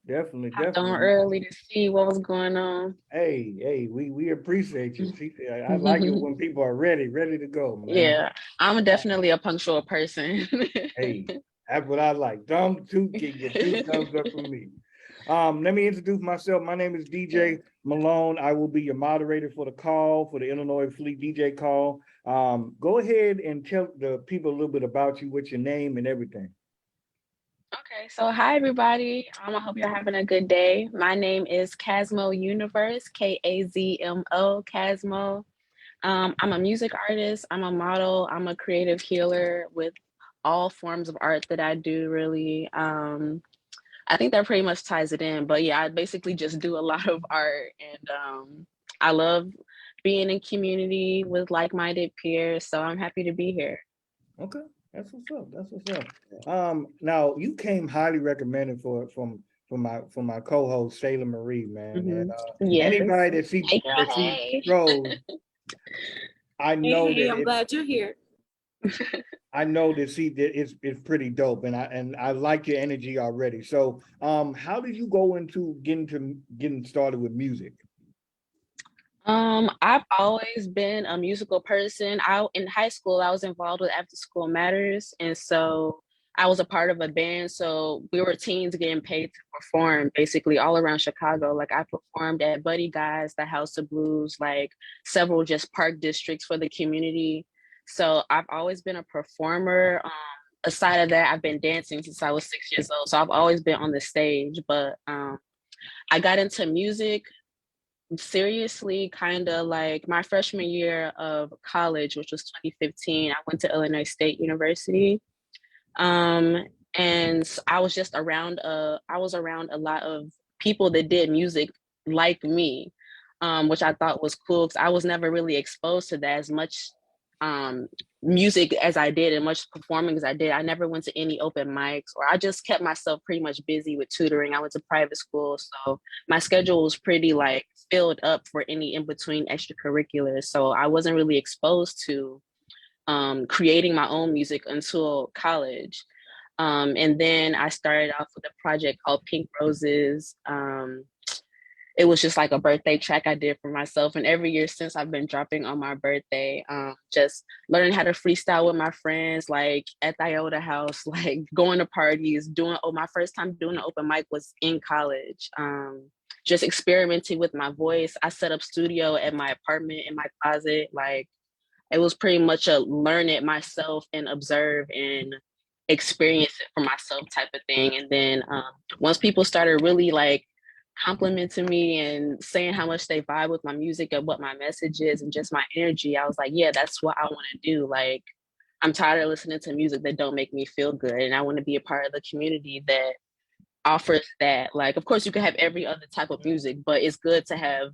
Definitely, Hopped on definitely. early to see what was going on. Hey, we appreciate you. See, I like it when people are ready to go, man. Yeah, I'm definitely a punctual person. Hey, that's what I like. Thumb two, can get two thumbs up from me. Let me introduce myself. My name is DJ Malone. I will be your moderator for the call for the Illinois Fleet DJ call. Go ahead and tell the people a little bit about you, what's your name and everything. Okay, so hi everybody. I hope you're having a good day. My name is Kazmo Universe, Kazmo, Kazmo. I'm a music artist, I'm a model, I'm a creative healer with all forms of art that I do, really. I think that pretty much ties it in. But yeah, I basically just do a lot of art and I love being in community with like-minded peers. So I'm happy to be here. Okay, that's what's up. That's what's up. Now you came highly recommended from my co-host Shayla Marie, man, and Yes. anybody that Hey girl, she hey. shows, I Hey, know hey, that I'm glad you're here. I know that she that it's pretty dope, and I like your energy already. So, how did you go into getting started with music? I've always been a musical person. I in high school I was involved with After School Matters, and so I was a part of a band. So we were teens getting paid to perform basically all around Chicago. Like I performed at Buddy Guy's, the House of Blues, like several just park districts for the community. So I've always been a performer. Aside of that, I've been dancing since I was 6 years old. So I've always been on the stage, but I got into music seriously kind of like my freshman year of college, which was 2015. I went to Illinois State University. Um, and I was just around I was around a lot of people that did music like me, which I thought was cool because I was never really exposed to that as much um music as I did and much performing as I did. I never went to any open mics, or I just kept myself pretty much busy with tutoring. I went to private school, so my schedule was pretty like filled up for any in between extracurriculars. So I wasn't really exposed to creating my own music until college. And then I started off with a project called Pink Roses. It was just like a birthday track I did for myself. And every year since, I've been dropping on my birthday, just learning how to freestyle with my friends, like at the Iota House, like going to parties, my first time doing an open mic was in college. Just experimenting with my voice. I set up studio at my apartment in my closet. Like it was pretty much a learn it myself and observe and experience it for myself type of thing. And then once people started really like complimenting me and saying how much they vibe with my music and what my message is and just my energy, I was like, yeah, that's what I want to do. Like, I'm tired of listening to music that don't make me feel good, and I want to be a part of the community that offers that. Like, of course, you can have every other type of music, but it's good to have,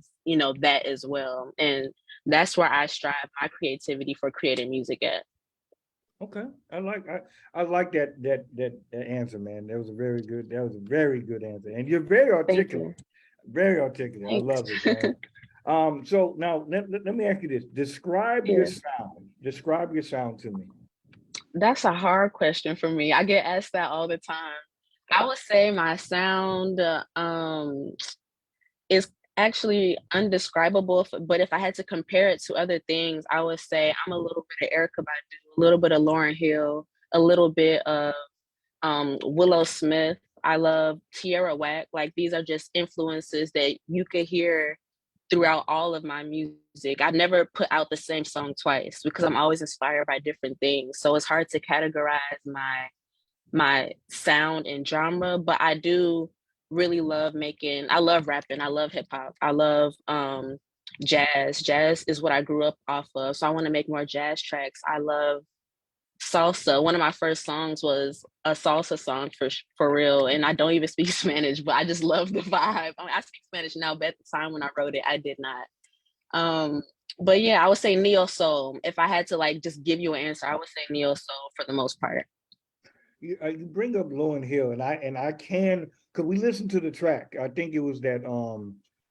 that as well. And that's where I strive my creativity for creating music at. Okay, I like that answer, man. That was a very good answer, and you're very Thank articulate, you. very articulate. I Thanks. love it, man. So now let me ask you this: Yeah. Describe your sound to me. That's a hard question for me. I get asked that all the time. I would say my sound is actually undescribable, but if I had to compare it to other things, I would say I'm a little bit of Erica Badu, a little bit of Lauren Hill, a little bit of Willow Smith. I love Tierra Whack. Like these are just influences that you could hear throughout all of my music. I never put out the same song twice because I'm always inspired by different things. So it's hard to categorize my sound and genre, but I do really love I love rapping, I love hip hop, I love jazz. Jazz is what I grew up off of. So I want to make more jazz tracks. I love salsa. One of my first songs was a salsa song for real, and I don't even speak Spanish, but I just love the vibe. I speak Spanish now, but at the time when I wrote it, I did not. Um, but yeah, I would say neo soul. If I had to like just give you an answer, I would say neo soul for the most part. You bring up Lauren Hill, and I can because we listened to the track. I think it was that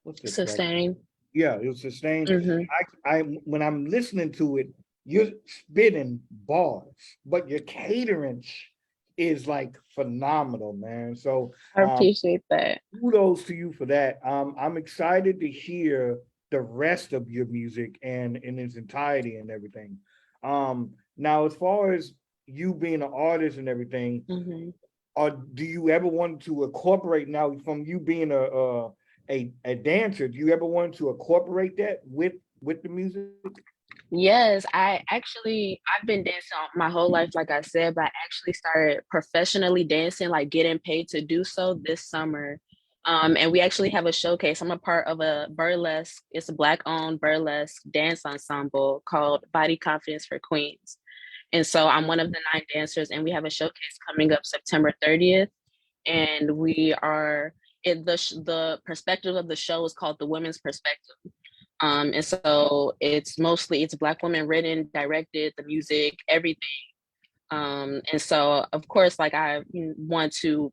what's the track? Sustain. Yeah, it was Sustained. Hmm. I when I'm listening to it, you're spitting bars, but you're catering is like phenomenal, man. So I appreciate that. kudos to you for that. I'm excited to hear the rest of your music and in its entirety and everything. Now, as far as you being an artist and everything, Mhm. or do you ever want to incorporate now from you being a dancer? Do you ever want to incorporate that with the music? Yes, I've been dancing my whole life, like I said, but I actually started professionally dancing, like getting paid to do so this summer. And we actually have a showcase. I'm a part of a burlesque, it's a Black owned burlesque dance ensemble called Body Confidence for Queens. And so I'm one of the 9 dancers, and we have a showcase coming up September 30th. And we are in the perspective of the show is called the Women's Perspective. And so it's Black women written, directed, the music, everything. And so of course, like I want to,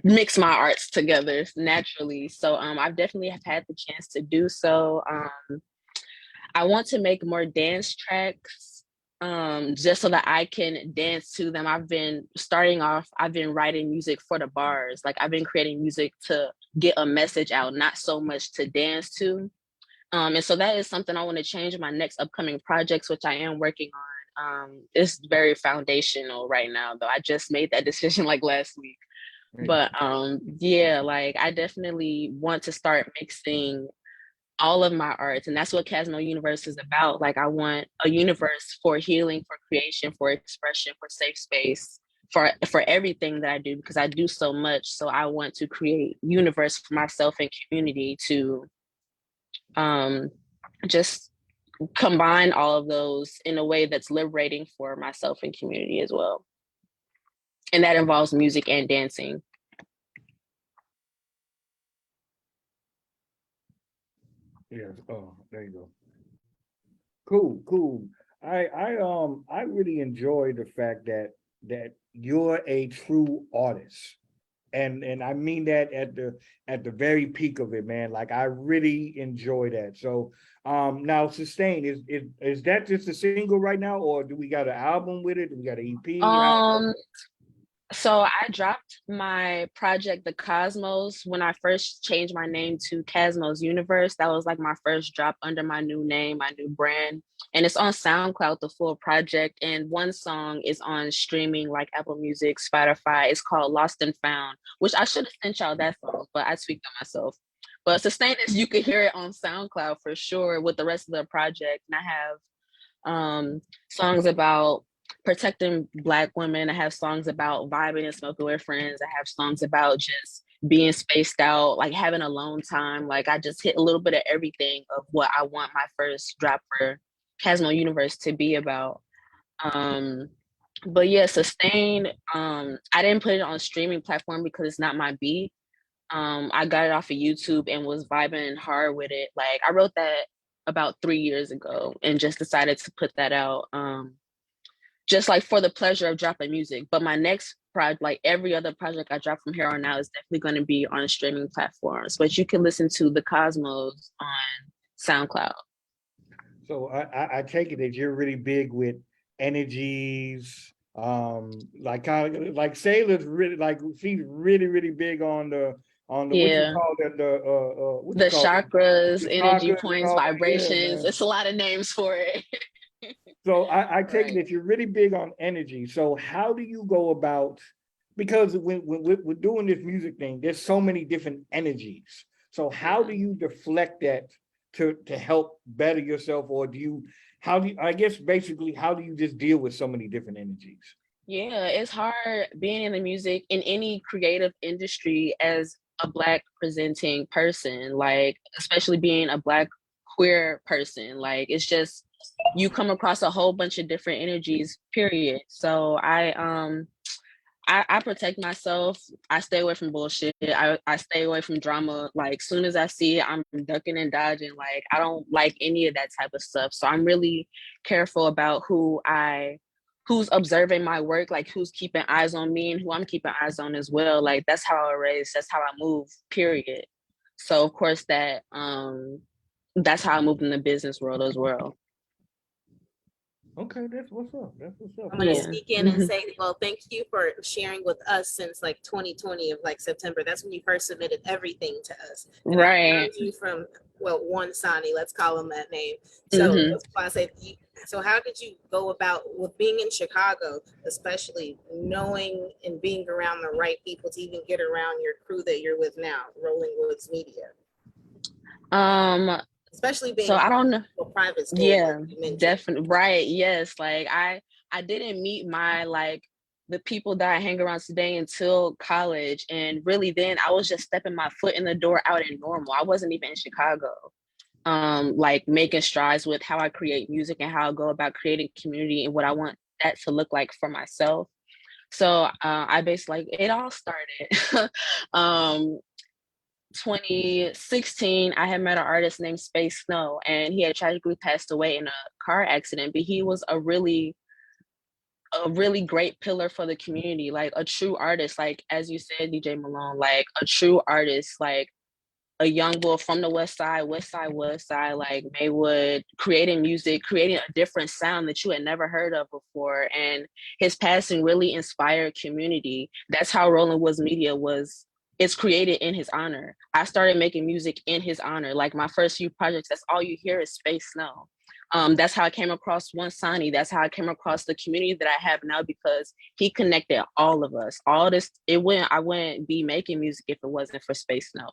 mix my arts together naturally. So I've definitely have had the chance to do so. I want to make more dance tracks just so that I can dance to them. I've been writing music for the bars. Like I've been creating music to get a message out, not so much to dance to. And so that is something I want to change in my next upcoming projects, which I am working on. It's very foundational right now, though. I just made that decision like last week. Hey, But yeah, like I definitely want to start mixing all of my arts, and that's what Kazmo Universe is about. Like I want a universe for healing, for creation, for expression, for safe space, for everything that I do, because I do so much. So I want to create universe for myself and community to um just combine all of those in a way that's liberating for myself and community as well. And that involves music and dancing. yes. Oh, there you go. Cool, cool. I really enjoy the fact that you're a true artist. And I mean that at the very peak of it, man. Like I really enjoy that. So now Sustain, is that just a single right now, or do we got an album with it? Do we got an EP? Um, So I dropped my project, The Cosmos, when I first changed my name to Cosmos Universe. That was like my first drop under my new name, my new brand. And it's on SoundCloud, the full project. And one song is on streaming like Apple Music, Spotify. It's called Lost and Found, which I should have sent y'all that song, but I tweaked it myself. But Sustain is you could hear it on SoundCloud for sure with the rest of the project. And I have songs about protecting Black women. I have songs about vibing and smoking with friends. I have songs about just being spaced out, like having alone time. Like I just hit a little bit of everything of what I want my first drop for Kazmo Universe to be about. Um, but yeah, Sustain. I didn't put it on a streaming platform because it's not my beat. I got it off of YouTube and was vibing hard with it. Like I wrote that about 3 years ago and just decided to put that out. Just like for the pleasure of dropping music. But my next project, like every other project I drop from here on out, is definitely going to be on streaming platforms. But you can listen to the Cosmos on SoundCloud. So I take it that you're really big with energies, like kind of like Sailor's really like she's really big on the what you Yeah. call the what The you call it, chakras, the energy chakras and points, all that. Yeah, vibrations. man. It's a lot of names for it. So I take it Right. that you're really big on energy. So how do you go about, because when we're doing this music thing, there's so many different energies. So how Yeah. do you deflect that to help better yourself, or do you how do you, I guess basically how do you just deal with so many different energies? Yeah, it's hard being in the music in any creative industry as a Black presenting person, like especially being a Black queer person. Like it's just you come across a whole bunch of different energies, period. So I protect myself. I stay away from bullshit. I stay away from drama. Like soon as I see it, I'm ducking and dodging. Like I don't like any of that type of stuff. So I'm really careful about who's observing my work, like who's keeping eyes on me and who I'm keeping eyes on as well. Like that's how I raise, that's how I move, period. So of course that's how I moved in the business world as well. Okay, that's what's up. That's what's up. I'm going to Yeah. sneak in and say, well, thank you for sharing with us since like 2020 of like September. That's when you first submitted everything to us. And I Right. heard you from, well, one Sani, let's call him that name. So Hmm. that's why I said, so how did you go about with being in Chicago, especially knowing and being around the right people to even get around your crew that you're with now, Rolling Woods Media, Um, especially so being I don't know. a private school, like Yeah, you mentioned. definitely. Right. Yes. Like I didn't meet my like the people that I hang around today until college. And really then I was just stepping my foot in the door out in Normal. I wasn't even in Chicago. Like making strides with how I create music and how I go about creating community and what I want that to look like for myself. So I basically like it all started. um 2016, I had met an artist named Space Snow, and he had tragically passed away in a car accident. But he was a really great pillar for the community, like a true artist, like as you said, DJ Malone, like a true artist, like a young boy from the West Side, West Side, like Maywood, creating music, creating a different sound that you had never heard of before. And his passing really inspired community. That's how Rolling Woods Media was. It's created in his honor. I started making music in his honor. Like my first few projects, that's all you hear is Space Snow. That's how I came across One Sani. That's how I came across the community that I have now because he connected all of us. All this, I wouldn't be making music if it wasn't for Space Snow.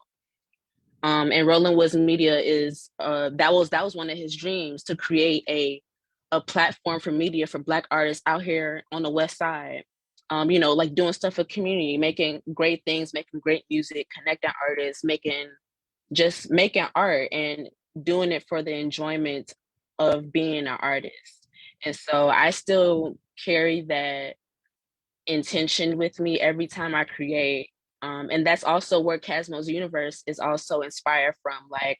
And Roland Woods Media is that was one of his dreams to create a platform for media for Black artists out here on the West Side. You know, like doing stuff for community, making great things, making great music, connecting artists, making art and doing it for the enjoyment of being an artist. And so I still carry that intention with me every time I create. And that's also where Kazmo's universe is also inspired from. Like,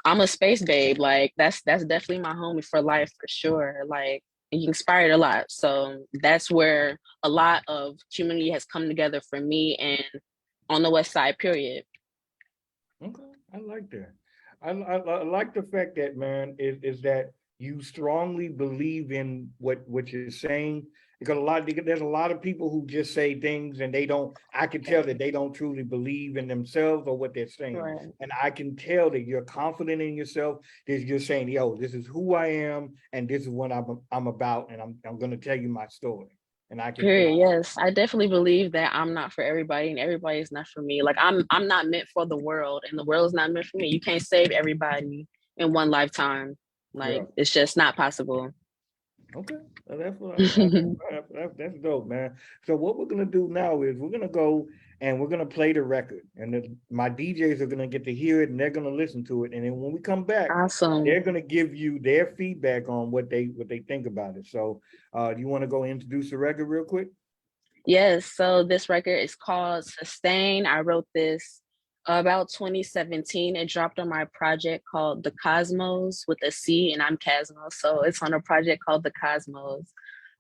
I'm a space babe. Like, that's definitely my homie for life for sure. Like, he inspired a lot. So that's where a lot of community has come together for me and on the West Side, period. Okay, I like that. I like the fact that, man, is that you strongly believe in what you're saying, because there's a lot of people who just say things and they don't. I can tell that they don't truly believe in themselves or what they're saying, Right. and I can tell that you're confident in yourself. That you're saying, "Yo, this is who I am, and this is what I'm about, and I'm going to tell you my story." And I can, and Period. Yes, I definitely believe that I'm not for everybody, and everybody is not for me. Like I'm not meant for the world, and the world is not meant for me. You can't save everybody in one lifetime. yeah. Like it's just not possible. Okay, well, that's what that's dope, man. So what we're gonna do now is we're gonna go and we're gonna play the record, and my DJs are gonna get to hear it and they're gonna listen to it, and then when we come back, Awesome. they're gonna give you their feedback on what they think about it. So, do you want to go introduce the record real quick? Yes. So this record is called Sustain. I wrote this about 2017. It dropped on my project called The Cosmos with a C, and I'm Kazmo. So it's on a project called The Cosmos.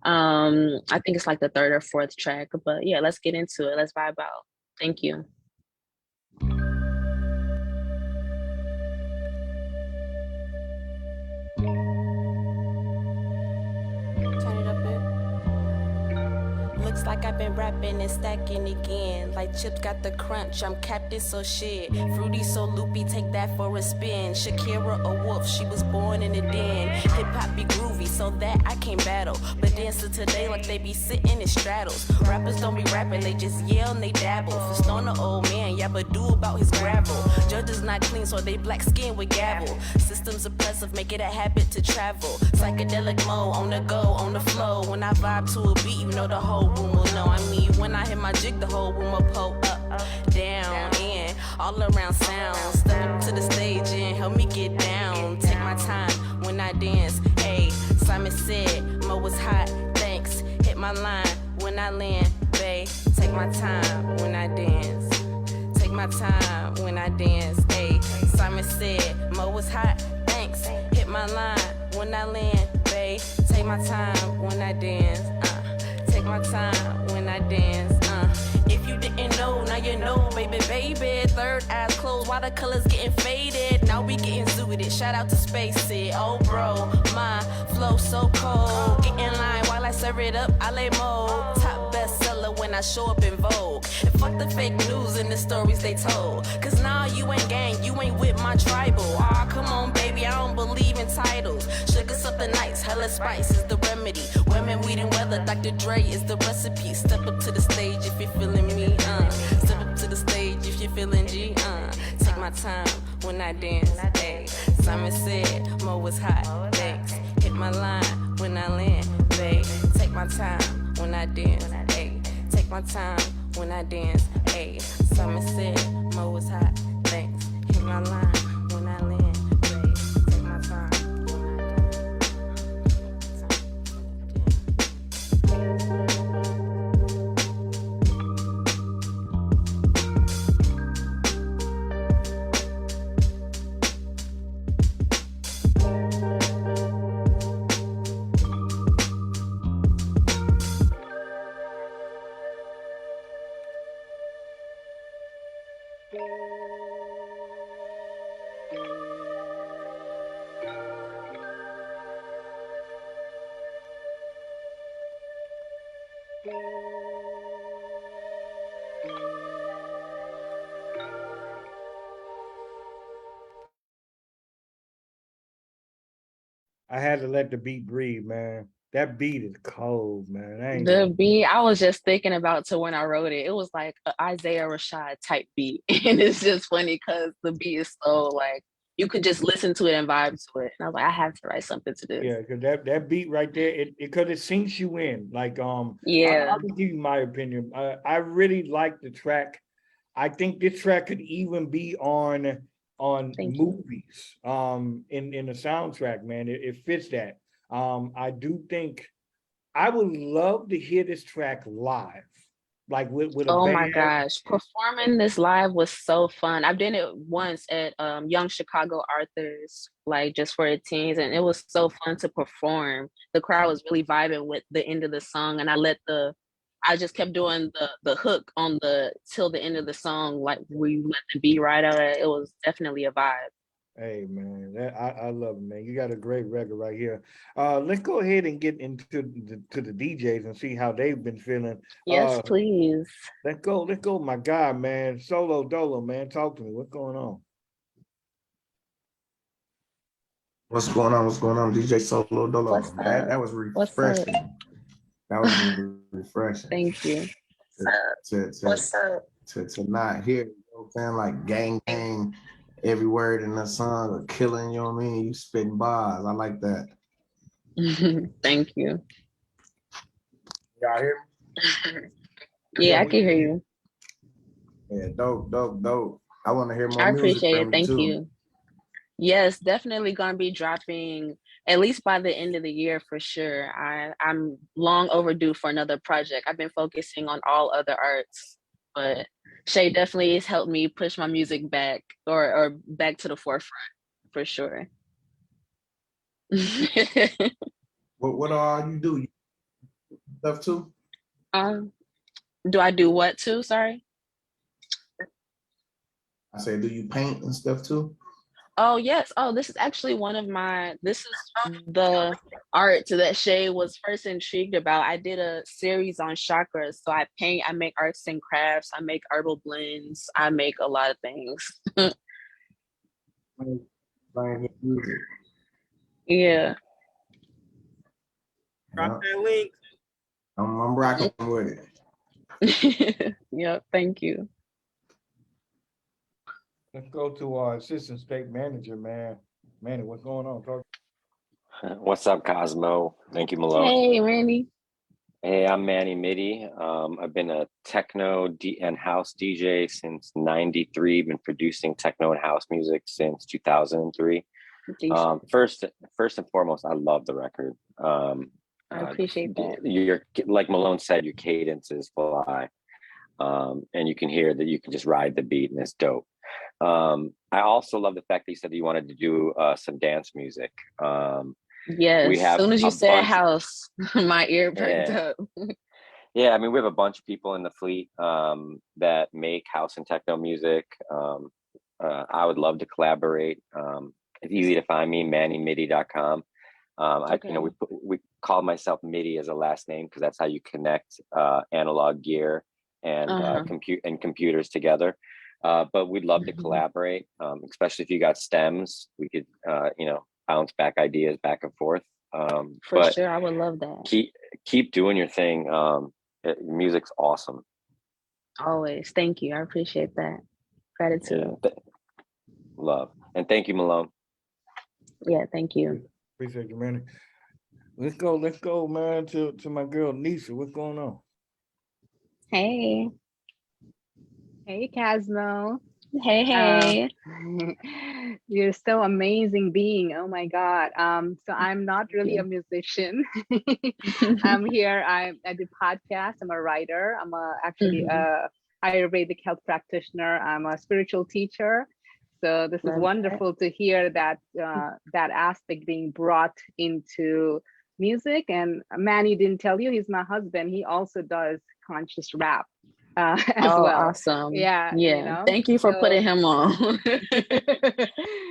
I think it's like the third or fourth track, but yeah, let's get into it. Let's vibe out. Thank you. Turn it up a bit. Looks like I've been rapping and stacking again. Like chips got the crunch, I'm captain, so shit. Fruity, so loopy, take that for a spin. Shakira, a wolf, she was born in a den. Hip hop be groovy, so that I can't battle. But dancing today like they be sitting in straddles. Rappers don't be rapping, they just yell and they dabble. For stoner old man, yeah, but do about his gravel. Judges not clean, so they black skin with gavel. Systems oppressive, make it a habit to travel. Psychedelic mode, on the go, on the flow. When I vibe to a beat, you know the whole room will know. I mean, when I hit my jig, the whole room will pull up, down, in, all around sound. Step up to the stage and help me get down. Take my time when I dance. Hey, Simon said, Mo was hot, thanks. Hit my line when I land, babe. Take my time when I dance. Take my time when I dance. Hey, Simon said, Mo was hot, thanks. Hit my line when I land, babe. Take my time when I dance. Take my time when I dance. If you didn't know, now you know, baby, baby. Third eyes closed while the colors getting faded. Now we getting zooted. Shout out to Spacey. Oh, bro, my flow so cold. Get in line while I serve it up. I lay mode. Top bestseller when I show up in Vogue. And fuck the fake news and the stories they told. Cause now you ain't gang, you ain't with my tribal. Aw, come on, baby, I don't believe in titles. Sugar something nice, hella spice is the remedy. Women, weed, and weather, Dr. Dre is the recipe. Step up to the stage if you're feeling me, Step up to the stage if you're feeling G, Take my time when I dance, ayy. Simon said, Mo was hot, thanks. Hit my line when I land, babe. Take my time when I dance, ayy. Take my time when I dance, ayy. Simon said, Mo was hot, thanks. Hit my line when I land, babe. Take my time when I I had to let the beat breathe, man. That beat is cold, man. I ain't The gonna- beat I was just thinking about to when I wrote it. It was like a Isaiah Rashad type beat. And it's just funny because the beat is so like you could just listen to it and vibe to it. And I was like, I have to write something to this. Yeah, because that beat right there, it sinks you in. Like Yeah. I'll give you my opinion. I really like the track. I think this track could even be on Thank you. movies. In the soundtrack, man. It fits that. I do think I would love to hear this track live, like with a Oh my band. gosh. Performing this live was so fun. I've done it once at Young Chicago Arthur's, like just for the teens, and it was so fun to perform. The crowd was really vibing with the end of the song, and I just kept doing the hook on the till the end of the song, like we let the beat ride out. It was definitely a vibe. Hey man, I love it, man. You got a great record right here. Let's go ahead and get into the DJs and see how they've been feeling. Yes, please. Let's go, my guy, man. Solo Dolo, man. Talk to me. What's going on? What's going on? What's going on? DJ Solo Dolo. What's up? That was What's up? refreshing. That was refreshing. Thank you. To not hear, you know what I'm saying? Like gang, every word in the song or killing, you know what I mean? You spitting bars. I like that. Thank you. Y'all hear me? Yeah, I can hear you. Yeah, dope. I want to hear more I music appreciate from it. you Thank too. you. Yes, definitely gonna be dropping at least by the end of the year for sure. I'm long overdue for another project. I've been focusing on all other arts, but Shay definitely has helped me push my music back or back to the forefront for sure. What all you do? You do stuff too? Do I do what too? Sorry. I said, do you paint and stuff too? Oh yes. Oh, this is actually this is the art that Shay was first intrigued about. I did a series on chakras. So I paint, I make arts and crafts, I make herbal blends, I make a lot of things. Playing music. Yeah. Drop that link. I'm rocking with it. Yep, thank you. Let's go to our assistant state manager, man. Manny, what's going on? Talk. What's up, Cosmo? Thank you, Malone. Hey, Randy. Hey, I'm Manny Mitty. I've been a techno and house DJ since '93. Been producing techno and house music since 2003. First and foremost, I love the record. I appreciate that. You're like Malone said, your cadences fly, and you can hear that you can just ride the beat, and it's dope. I also love the fact that you said that you wanted to do some dance music. Yes, we have as soon as you a said bunch- house, my ear perked up. Yeah, I mean, we have a bunch of people in the fleet that make house and techno music. I would love to collaborate. It's easy to find me, mannymidi.com. We call myself MIDI as a last name because that's how you connect analog gear and computers together. But we'd love to collaborate, especially if you got stems. We could, bounce back ideas back and forth. For sure, I would love that. Keep doing your thing. Music's awesome. Always. Thank you. I appreciate that. Gratitude. Yeah, love. And thank you, Malone. Yeah, thank you. Appreciate you, man. Let's go, man, to my girl Nisha. What's going on? Hey Kazmo. Hey. You're so amazing being. Oh my God. So I'm not really a musician. I'm here. I do podcasts. I'm a writer. I'm actually a Ayurvedic health practitioner. I'm a spiritual teacher. So this is wonderful to hear that that aspect being brought into music. And Manny didn't tell you, he's my husband. He also does conscious rap. As well. Awesome. Yeah. Thank you for putting him on.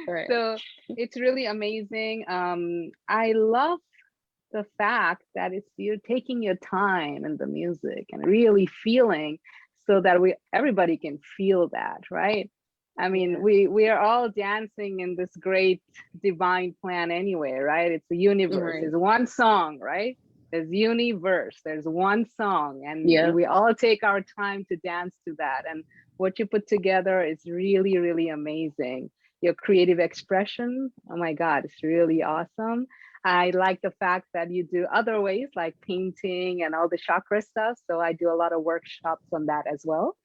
Right. So it's really amazing. I love the fact that you're taking your time in the music and really feeling so that everybody can feel that, right? I mean, we are all dancing in this great divine plan anyway, right? It's the universe. It's one song, right? There's universe, there's one song, and we all take our time to dance to that. And what you put together is really, really amazing. Your creative expression, oh my God, it's really awesome. I like the fact that you do other ways like painting and all the chakra stuff. So I do a lot of workshops on that as well.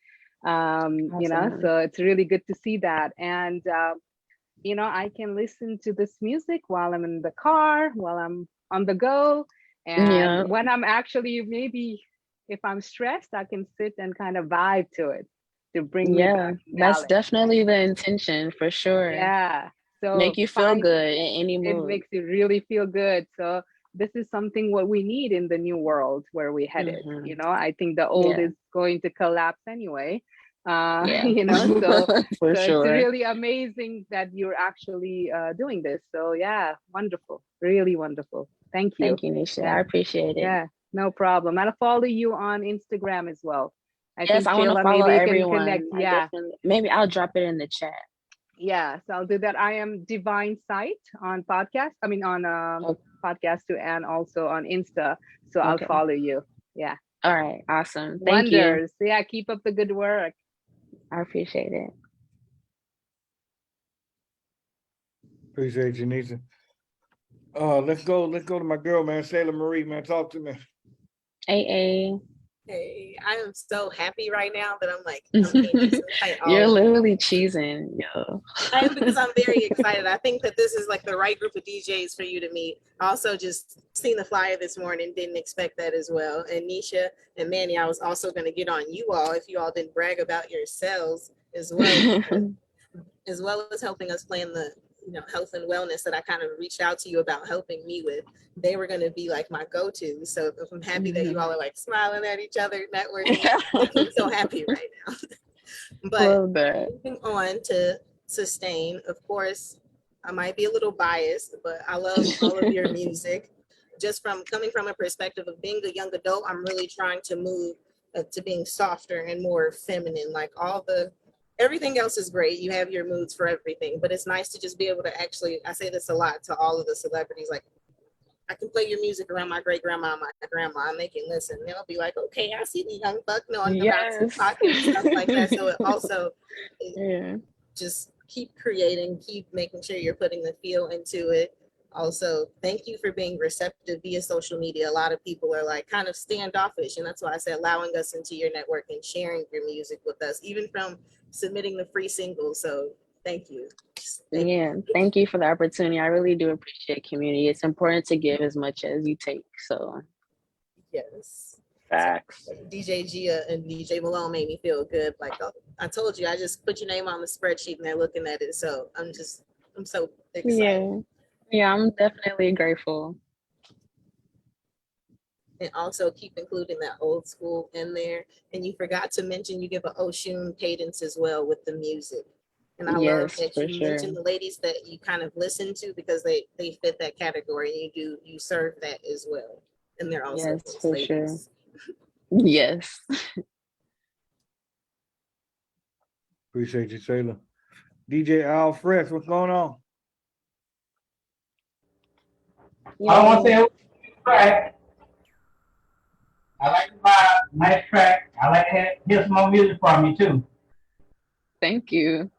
Awesome. So it's really good to see that. And, I can listen to this music while I'm in the car, while I'm on the go. And when I'm actually, maybe if I'm stressed, I can sit and kind of vibe to it to bring me back. That's definitely the intention for sure. Yeah. So make you feel good in any mood. It makes you really feel good. So this is something what we need in the new world where we headed. I think the old is going to collapse anyway. So for sure. It's really amazing that you're actually doing this. So yeah, wonderful, really wonderful. Thank you. Thank you, Nisha. I appreciate it. Yeah, no problem. I'll follow you on Instagram as well. I want to follow everyone. Yeah, maybe I'll drop it in the chat. Yeah, so I'll do that. I am Divine Sight on podcast. I mean on podcast too, and also on Insta. So I'll follow you. Yeah. All right. Awesome. Thank you. Yeah, keep up the good work. I appreciate it. Appreciate you, Nisha. Let's go to my girl, man, Sailor Marie, man. Talk to me. Hey, I am so happy right now that I'm like, you're literally cheesing, yo. Because I'm very excited. I think that this is like the right group of DJs for you to meet. Also, just seen the flyer this morning, didn't expect that as well. And Nisha and Manny, I was also going to get on you all if you all didn't brag about yourselves as well, as well as helping us plan the health and wellness that I kind of reached out to you about helping me with. They were going to be like my go-to. So I'm happy that you all are like smiling at each other, networking. I'm so happy right now. But moving on to Sustain, of course, I might be a little biased, but I love all of your music. Just from coming from a perspective of being a young adult, I'm really trying to move to being softer and more feminine. Like everything else is great. You have your moods for everything, but it's nice to just be able to actually, I say this a lot to all of the celebrities, like I can play your music around my great grandma and my grandma and they can listen. They'll be like, okay, I see the young buck knowing about Tupac and stuff like that. So it also just keep creating, keep making sure you're putting the feel into it. Also, thank you for being receptive via social media. A lot of people are like kind of standoffish, and that's why I said allowing us into your network and sharing your music with us, even from submitting the free singles. So thank you. Thank you for the opportunity. I really do appreciate community. It's important to give as much as you take. So yes. Facts. So, DJ Gia and DJ Malone made me feel good. Like I told you, I just put your name on the spreadsheet and they're looking at it. So I'm so excited. Yeah, I'm definitely grateful. and also keep including that old school in there. And you forgot to mention you give an Oshun cadence as well with the music. And I love Yes, that for you sure. mentioned the ladies that you kind of listen to because they fit that category. You serve that as well. And they're also Yes, those for sure. ladies. Yes. Appreciate you, Taylor. DJ Al Fresh, what's going on? I don't want to say track. I like to buy nice track. I like to hear some more music from you too. Thank you.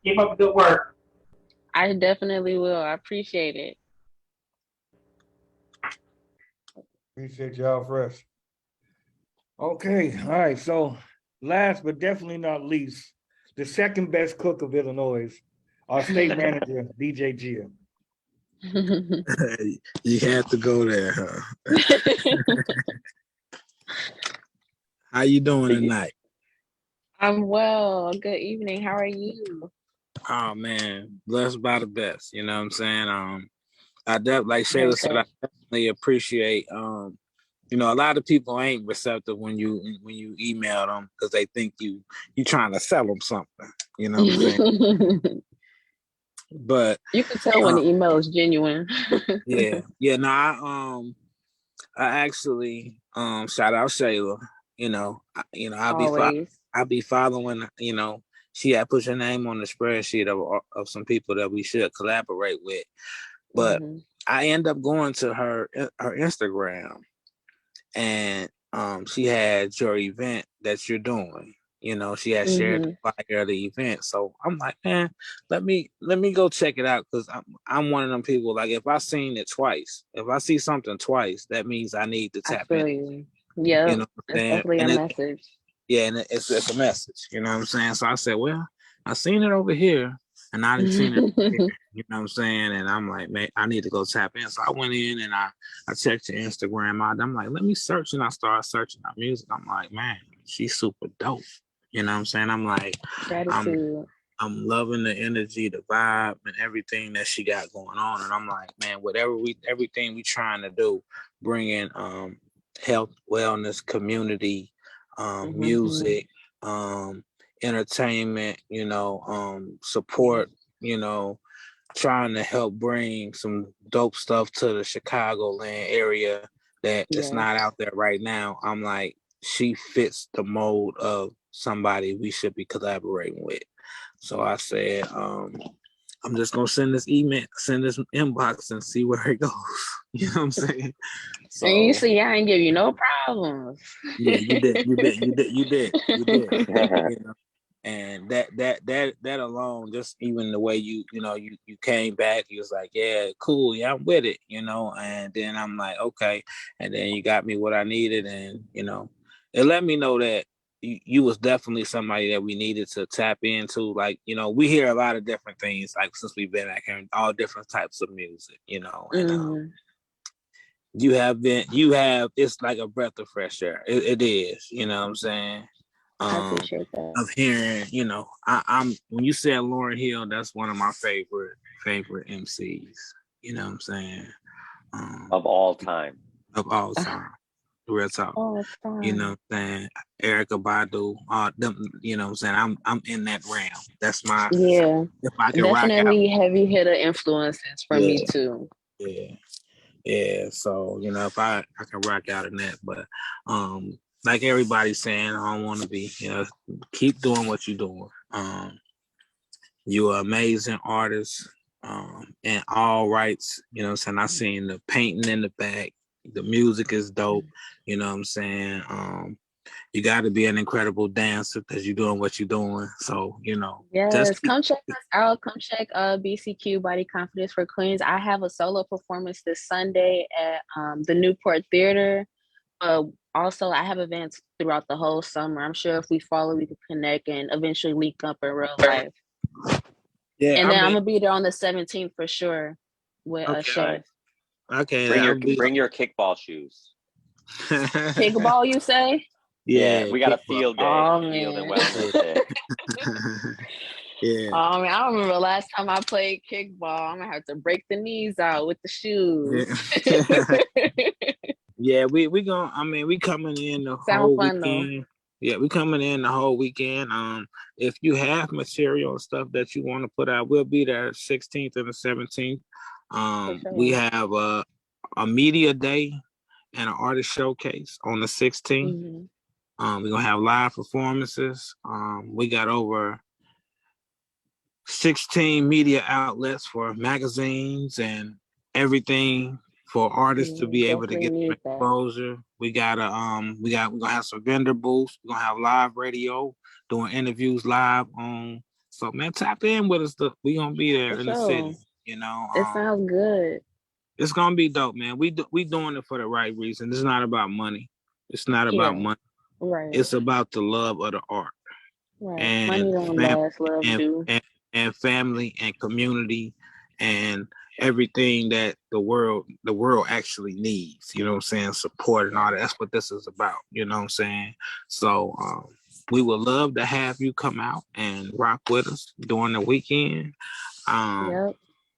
Keep up the good work. I definitely will. I appreciate it. Appreciate y'all fresh. Okay, all right. So last but definitely not least, the second best cook of Illinois, our state manager, DJ Gia. You had to go there, huh? How you doing tonight? I'm well. Good evening. How are you? Oh man, blessed by the best. You know what I'm saying? Like Shayla Yes, said, sir. I definitely appreciate. You know, a lot of people ain't receptive when you email them because they think you trying to sell them something. You know what I'm saying? But you can tell when the email is genuine. yeah. No, I actually shout out Shayla. I'll be following. You know, she had put her name on the spreadsheet of some people that we should collaborate with, but I end up going to her Instagram, and she had your event that you're doing. You know, she had shared the flyer of the event. So I'm like, man, let me go check it out because I'm one of them people. Like, if I seen it twice, if I see something twice, that means I need to tap in. Yeah, You know what I'm it's saying? definitely a message. Yeah, and it's a message. You know what I'm saying? So I said, well, I seen it over here, and I didn't seen it over here. You know what I'm saying? And I'm like, man, I need to go tap in. So I went in and I checked your Instagram out. I'm like, let me search, and I started searching out music. I'm like, man, she's super dope. You know what I'm saying? I'm like, Gratitude. I'm loving the energy, the vibe, and everything that she got going on. And I'm like, man, everything we trying to do, bring in health, wellness, community, music, entertainment, you know, support, you know, trying to help bring some dope stuff to the Chicagoland area that it's not out there right now. I'm like, she fits the mold of somebody we should be collaborating with. So I said, I'm just gonna send this inbox and see where it goes. You know what I'm saying? So, and you see, I ain't give you no problems. Yeah, you did. You know? And that alone, just even the way you came back, you was like, yeah, cool, yeah, I'm with it, you know. And then I'm like, okay, and then you got me what I needed, and you know, it let me know that you was definitely somebody that we needed to tap into. Like, you know, we hear a lot of different things, like since we've been back here, all different types of music, you know, and you have it's like a breath of fresh air. It is, you know what I'm saying? I appreciate that. Of hearing, you know, I'm when you said Lauryn Hill, that's one of my favorite MCs. You know what I'm saying? Of all time. Real talk. You know what I'm saying? Erykah Badu, them, you know what I'm saying? I'm in that realm. That's my if I can definitely rock out. heavy hitter influences for me too. Yeah. So, you know, if I can rock out in that, but like everybody's saying, I don't want to be, you know, keep doing what you're doing. You're an amazing artist in all rights. You know what I'm saying? I seen the painting in the back. The music is dope. You know what I'm saying? You got to be an incredible dancer because you're doing what you're doing. So, you know. Yes, come check us out. Come check BCQ Body Confidence for Queens. I have a solo performance this Sunday at the Newport Theater. Also, I have events throughout the whole summer. I'm sure if we follow, we could connect and eventually link up in real life. Yeah, and then I'm gonna be there on the 17th for sure with a chef. Okay, bring your kickball shoes. Kickball, you say? Yeah, we got a field day. Oh, field man. and wellness day. Yeah. I don't remember the last time I played kickball. I'm gonna have to break the knees out with the shoes. Yeah, we gonna. I mean, we coming in the Sound whole fun though. weekend. Yeah, we coming in the whole weekend. If you have material and stuff that you want to put out, we'll be there 16th and the 17th. We Sure. have a media day and an artist showcase on the 16th. Mm-hmm. We're gonna have live performances. We got over 16 media outlets for magazines and everything for artists to be able to get some exposure. We're gonna have some vendor booths. We're gonna have live radio, doing interviews live on. So man, tap in with us. We gonna be there in the city. You know, it sounds good. It's gonna be dope, man. We doing it for the right reason. It's not about money. It's not about money. Right. It's about the love of the art. Right. And money don't last, love do. And family and community and everything that the world actually needs, you know what I'm saying, support and all that. That's what this is about, you know what I'm saying? So we would love to have you come out and rock with us during the weekend.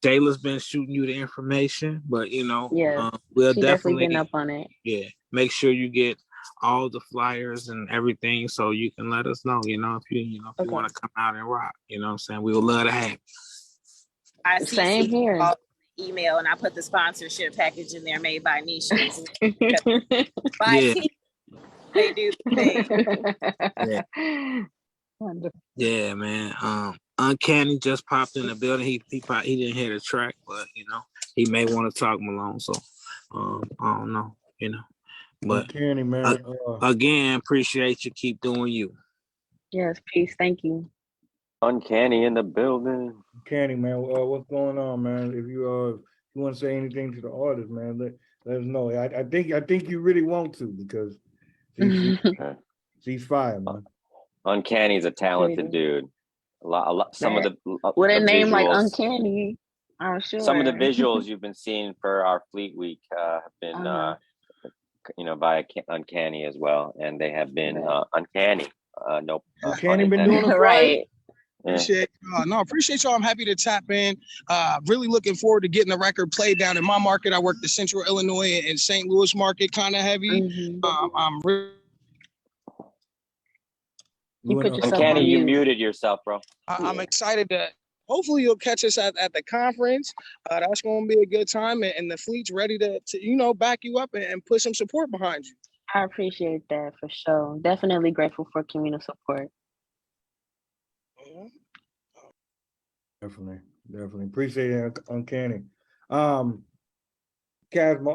Taylor's been shooting you the information, but you know, we'll definitely been up on it. Yeah, make sure you get all the flyers and everything so you can let us know, you know, if you want to come out and rock, you know what I'm saying? We would love to have you. I Same here. Email and I put the sponsorship package in there made by Nisha. They do the thing. Yeah, man. Uncanny just popped in the building. He didn't hear the track, but you know, he may want to talk Malone. So I don't know, you know. But Uncanny, man. Again, appreciate you. Keep doing you. Yes, peace. Thank you. Uncanny in the building. Uncanny, man. What's going on, man? If you want to say anything to the artist, man, let us know. I think you really want to because she's fire, man. Uncanny's a talented dude. A lot. Some of the with a name visuals, like Uncanny, I'm sure. Some of the visuals you've been seeing for our Fleet Week have been, by Uncanny as well, and they have been uncanny. Nope. Uncanny been doing it right. Appreciate y'all. I'm happy to tap in. Really looking forward to getting the record played down in my market. I work the Central Illinois and St. Louis market kind of heavy. I'm really. Uncanny, you muted yourself, bro. I'm excited to. Hopefully, you'll catch us at the conference. That's going to be a good time, and the fleet's ready to back you up and put some support behind you. I appreciate that for sure. Definitely grateful for communal support. Definitely appreciate it, Uncanny. Kazmo,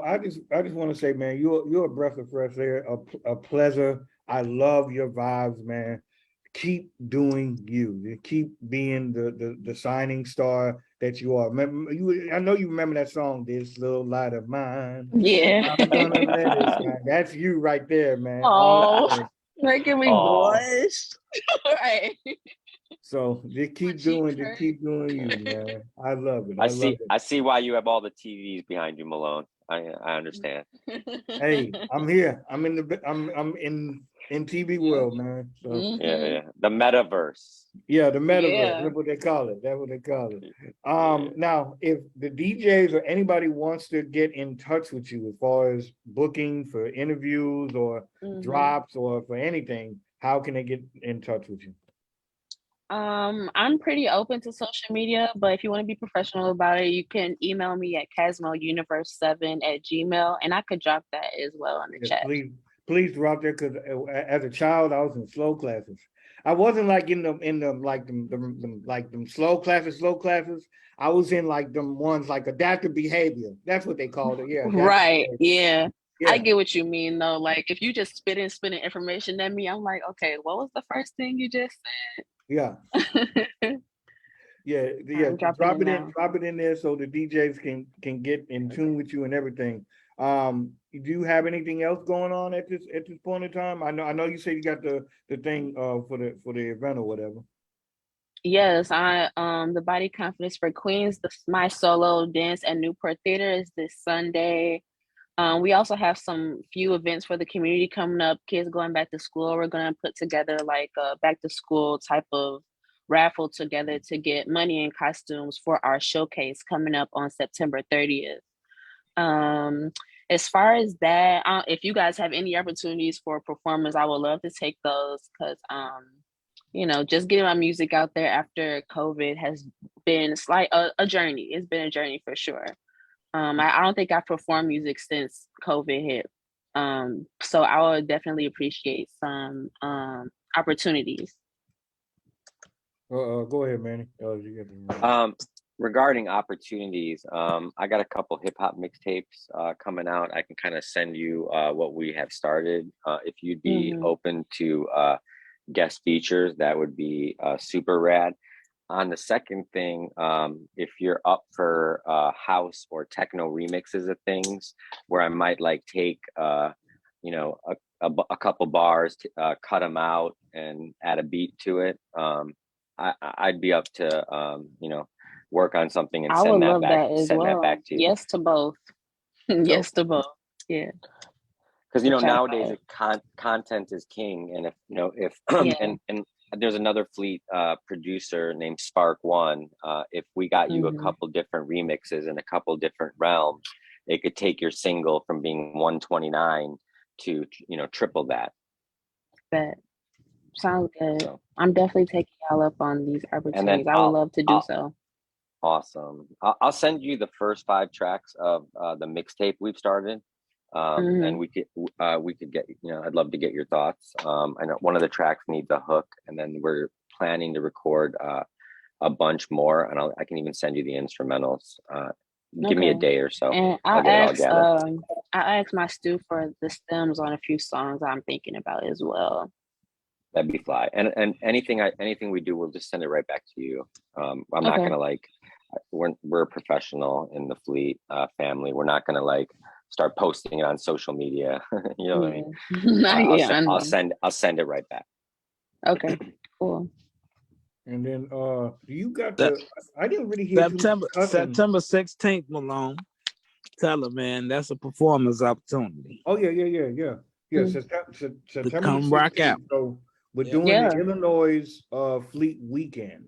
I just want to say, man, you're a breath of fresh air, a pleasure. I love your vibes, man. Keep doing you. Keep being the shining star that you are. I know you remember that song, "This Little Light of Mine." Yeah. I'm gonna let it shine. That's you right there, man. Oh, making me blush. Right. So just keep doing you, man. I love it. I see why you have all the TVs behind you, Malone. I understand. Hey, I'm here. I'm in TV world, man. So yeah. The metaverse. Yeah, the metaverse. That's what they call it. Now, if the DJs or anybody wants to get in touch with you as far as booking for interviews or drops or for anything, how can they get in touch with you? I'm pretty open to social media, but if you want to be professional about it, you can email me at KazmoUniverse7@gmail.com, and I could drop that as well in the chat. Please drop there, because as a child, I was in slow classes. I wasn't like in them slow classes. I was in like them ones like adaptive behavior. That's what they called it. Yeah. Right. Yeah. I get what you mean though. Like if you just spitting information at me, I'm like, okay, what was the first thing you just said? Yeah. yeah. Drop it in there so the DJs can get in tune with you and everything. Do you have anything else going on at this point in time? I know you said you got the thing for the event or whatever. Yes, the Body Confidence for Queens, my solo dance at Newport Theater is this Sunday. We also have some few events for the community coming up. Kids going back to school. We're gonna put together like a back to school type of raffle together to get money and costumes for our showcase coming up on September 30th. As far as that, if you guys have any opportunities for performers, I would love to take those because, you know, just getting my music out there after COVID has been a journey. It's been a journey for sure. I don't think I've performed music since COVID hit. So I would definitely appreciate some opportunities. Go ahead, Manny. Regarding opportunities, I got a couple hip hop mixtapes coming out. I can kind of send you what we have started. If you'd be open to guest features, that would be super rad. On the second thing, if you're up for house or techno remixes of things, where I might like take you know, a couple bars, cut them out and add a beat to it, I'd be up to you know, work on something and send that back to you. Yes to both. Yes to both. Yeah. Because you know, nowadays content is king, and if you know, if and there's another fleet producer named Spark One. If we got you a couple different remixes in a couple different realms, it could take your single from being 129 to, you know, triple that. Bet. Sounds good. So, I'm definitely taking y'all up on these opportunities. I would love to do so. Awesome. I'll send you the first 5 tracks of the mixtape we've started. And we could get, you know, I'd love to get your thoughts. I know one of the tracks needs a hook, and then we're planning to record a bunch more, and I can even send you the instrumentals. Give me a day or so. And I'll ask my Stu for the stems on a few songs I'm thinking about as well. That'd be fly. And anything we do, we'll just send it right back to you. I'm not gonna like, we're a professional in the fleet family. We're not gonna like start posting it on social media. You know what I mean? I'll send it right back. Okay, cool. And then you got I didn't really hear September 16th, Malone. Tell her, man, that's a performance opportunity. Oh yeah. September come rock out. So we're doing the Illinois Fleet Weekend.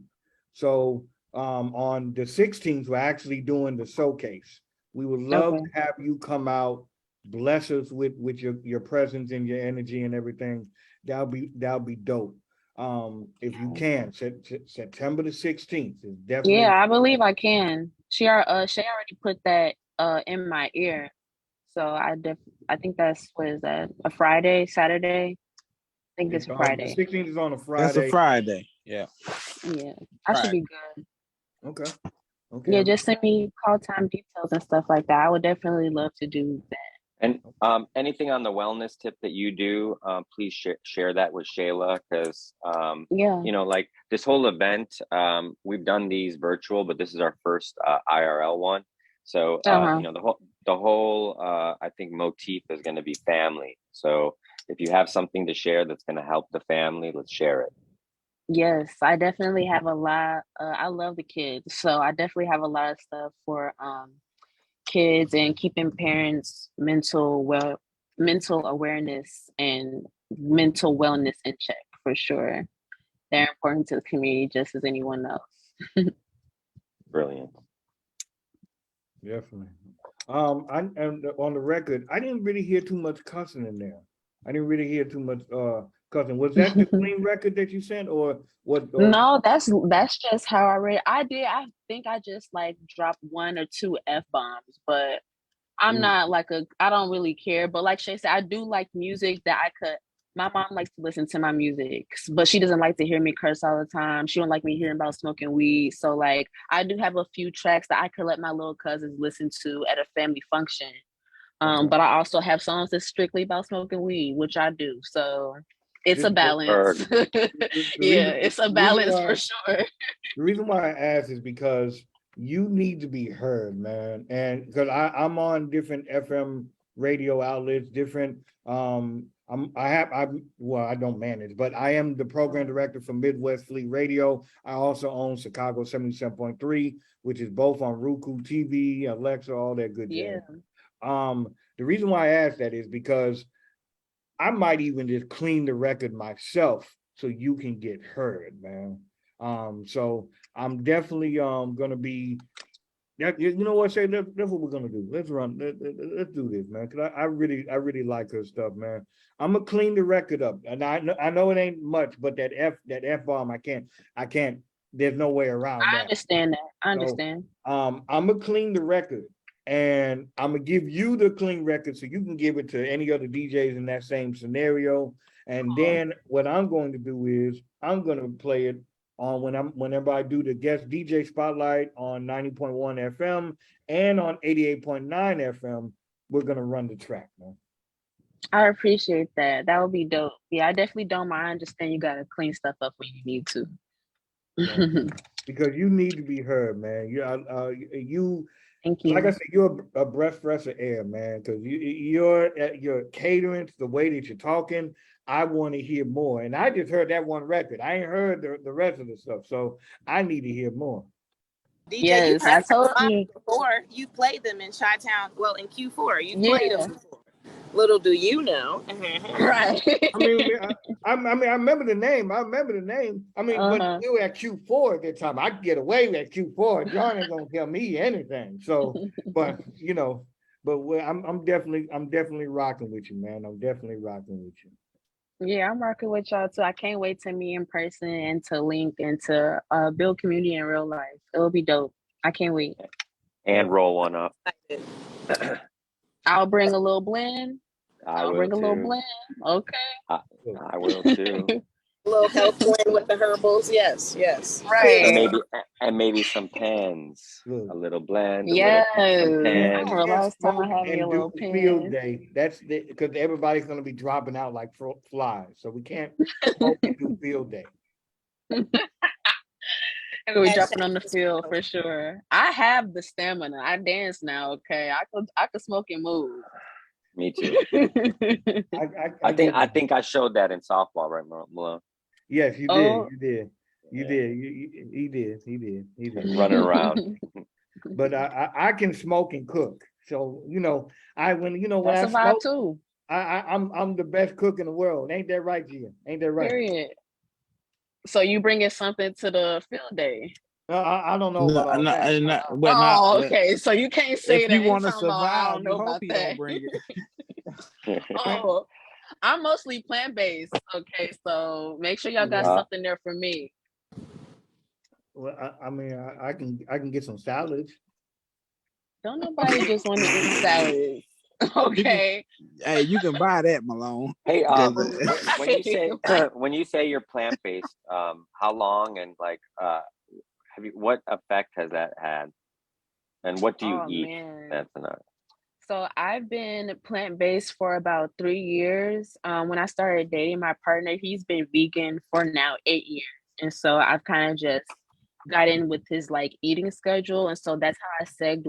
So on the 16th, we're actually doing the showcase. We would love to have you come out, bless us with your presence and your energy and everything. That'll be dope. If you can, September the 16th is definitely. Yeah, I believe I can. She already put that in my ear. So I think that's, what is that? A Friday, Saturday? I think it's a Friday. The 16th is on a Friday. It's a Friday. Yeah. Yeah, I should be good. Okay. Yeah, just send me call time details and stuff like that. I would definitely love to do that. And anything on the wellness tip that you do, please share that with Shayla, because you know, like this whole event, we've done these virtual, but this is our first IRL one. So you know, the whole I think motif is going to be family. So if you have something to share that's going to help the family, let's share it. Yes, I definitely have a lot. I love the kids, so I definitely have a lot of stuff for kids and keeping parents' mental awareness and mental wellness in check for sure. They're important to the community just as anyone else. Brilliant. Definitely. And on the record, I didn't really hear too much cussing in there. I didn't really hear too much cussing. Was that the clean record that you sent, or what? No, that's just how I read. I think I just like dropped 1 or 2 F-bombs, but I'm not like I don't really care. But like Shay said, I do like music that I could. My mom likes to listen to my music, but she doesn't like to hear me curse all the time. She don't like me hearing about smoking weed. So like, I do have a few tracks that I could let my little cousins listen to at a family function. But I also have songs that's strictly about smoking weed, which I do. So it's a balance. It's a balance for sure. The reason why I ask is because you need to be heard, man. And because I'm on different FM radio outlets, different I don't manage, but I am the program director for Midwest Fleet Radio. I also own Chicago 77.3, which is both on Roku TV, Alexa, all that good jazz. The reason why I ask that is because I might even just clean the record myself so you can get heard, man. So I'm definitely gonna be. Yeah, you know what? Say that's what we're gonna do. Let's run. Let's do this, man. Cause I really like her stuff, man. I'm gonna clean the record up, and I know it ain't much, but that F bomb, I can't. There's no way around I that. understand that. I So, understand. I'm gonna clean the record, and I'm gonna give you the clean record so you can give it to any other DJs in that same scenario. And then what I'm going to do is I'm gonna play it on whenever I do the guest DJ spotlight on 90.1 FM and on 88.9 FM. We're gonna run the track, man. I appreciate that. That would be dope. Yeah, I definitely don't mind. I understand you gotta clean stuff up when you need to. Because you need to be heard, man. You Thank you. like I said, you're a breath fresh of air, man. Because you're catering to the way that you're talking. I want to hear more, and I just heard that one record. I ain't heard the rest of the stuff, so I need to hear more. DJ, yes, I told you before. You played them in Chi-Town. Well, in Q4, you played them before. Little do you know. Right. I remember the name. I mean, but you were at Q4 at that time. I could get away with Q4. John ain't gonna tell me anything. So, but I'm definitely rocking with you, man. I'm definitely rocking with you. Yeah, I'm rocking with y'all too. I can't wait to meet in person and to link and to build community in real life. It'll be dope. I can't wait. And roll one up. I'll bring a little blend. I'll bring a little blend. Okay. I will too. A little health blend with the herbals. Yes. Right. And maybe some pens. A little blend. Yes. A little pens. Last time I had me a little field pen. day. That's because everybody's gonna be dropping out like flies. So we can't do field day. We're jumping on the field for sure. I have the stamina. I dance now. Okay, I could smoke and move. Me too. I think I showed that in softball, right, Malone? Yes, you did. You did. He did. Running around. But I can smoke and cook. So when That's I a vibe smoke too. I'm the best cook in the world. Ain't that right, Gia? Ain't that right? Period. So you bringing something to the field day? I don't know about all that. Okay. So you can't say if that. you want to I survive, don't know about that. Bring it. I'm mostly plant-based. Okay, so make sure y'all got something there for me. Well, I can get some salads. Don't nobody just want to eat salads. Okay. Hey, you can buy that, Malone. Hey, when you say you're plant-based, how long and like what effect has that had? And what do you eat? Man. That's enough. So I've been plant-based for about 3 years. When I started dating my partner, he's been vegan for now 8 years. And so I've kind of just got in with his like eating schedule. And so that's how I segued.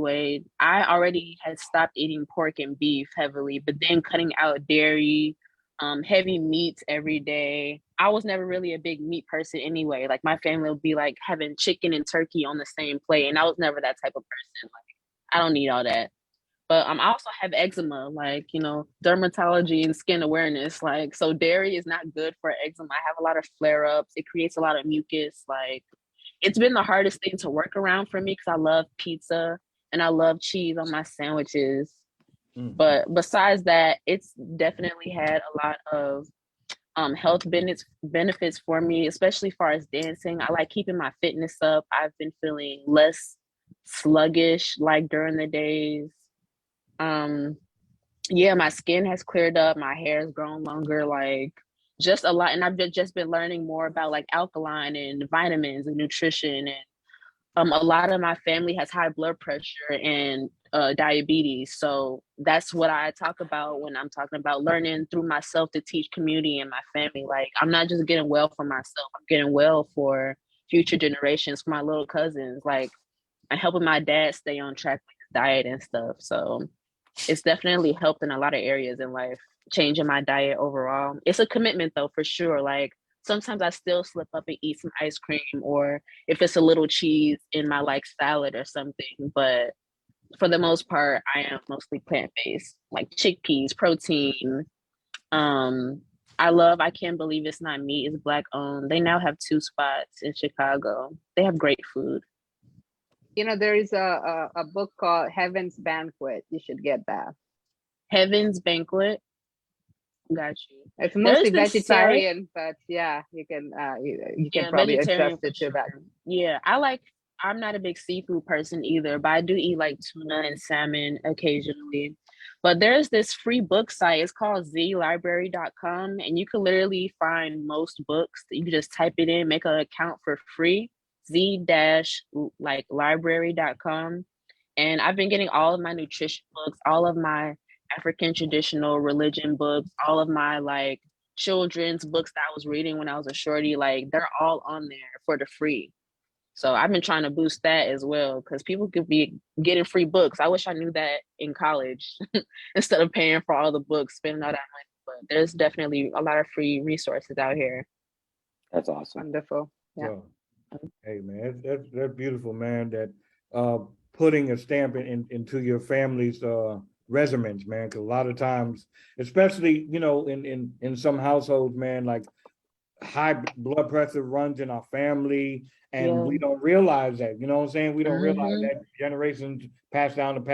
I already had stopped eating pork and beef heavily, but then cutting out dairy, heavy meats every day. I was never really a big meat person anyway. Like my family would be like having chicken and turkey on the same plate. And I was never that type of person. Like I don't need all that. But I also have eczema, like, dermatology and skin awareness. Like, so dairy is not good for eczema. I have a lot of flare-ups. It creates a lot of mucus. Like, it's been the hardest thing to work around for me because I love pizza and I love cheese on my sandwiches. But besides that, it's definitely had a lot of health benefits for me, especially as far as dancing. I like keeping my fitness up. I've been feeling less sluggish, like during the days. My skin has cleared up, my hair has grown longer, like just a lot. And I've just been learning more about like alkaline and vitamins and nutrition. And a lot of my family has high blood pressure and diabetes. So that's what I talk about when I'm talking about learning through myself to teach community and my family. Like I'm not just getting well for myself, I'm getting well for future generations, for my little cousins. Like I'm helping my dad stay on track with his diet and stuff. So it's definitely helped in a lot of areas in life, changing my diet overall. It's a commitment though, for sure. Like sometimes I still slip up and eat some ice cream, or if it's a little cheese in my like salad or something. But for the most part, I am mostly plant-based, like chickpeas, protein, I can't believe it's not me. It's Black owned. They now have 2 spots in Chicago. They have great food. You know, there is a book called Heaven's Banquet. You should get that. Heaven's Banquet. Got you. It's mostly There's this site. vegetarian, but yeah, you can probably adjust it to that. Yeah, I'm not a big seafood person either, but I do eat like tuna and salmon occasionally. But there's this free book site. It's called zlibrary.com, and you can literally find most books. You can just type it in, make an account for free. z-library.com. And I've been getting all of my nutrition books, all of my African traditional religion books, all of my like children's books that I was reading when I was a shorty, like they're all on there for the free. So I've been trying to boost that as well because people could be getting free books. I wish I knew that in college instead of paying for all the books, spending all that money. But there's definitely a lot of free resources out here. That's awesome. Wonderful. Yeah. Hey man, that's beautiful, man. That putting a stamp into your family's resumes, man. Because a lot of times, especially in some households, man, like high blood pressure runs in our family, and we don't realize that. You know what I'm saying? We don't realize that generations pass down, and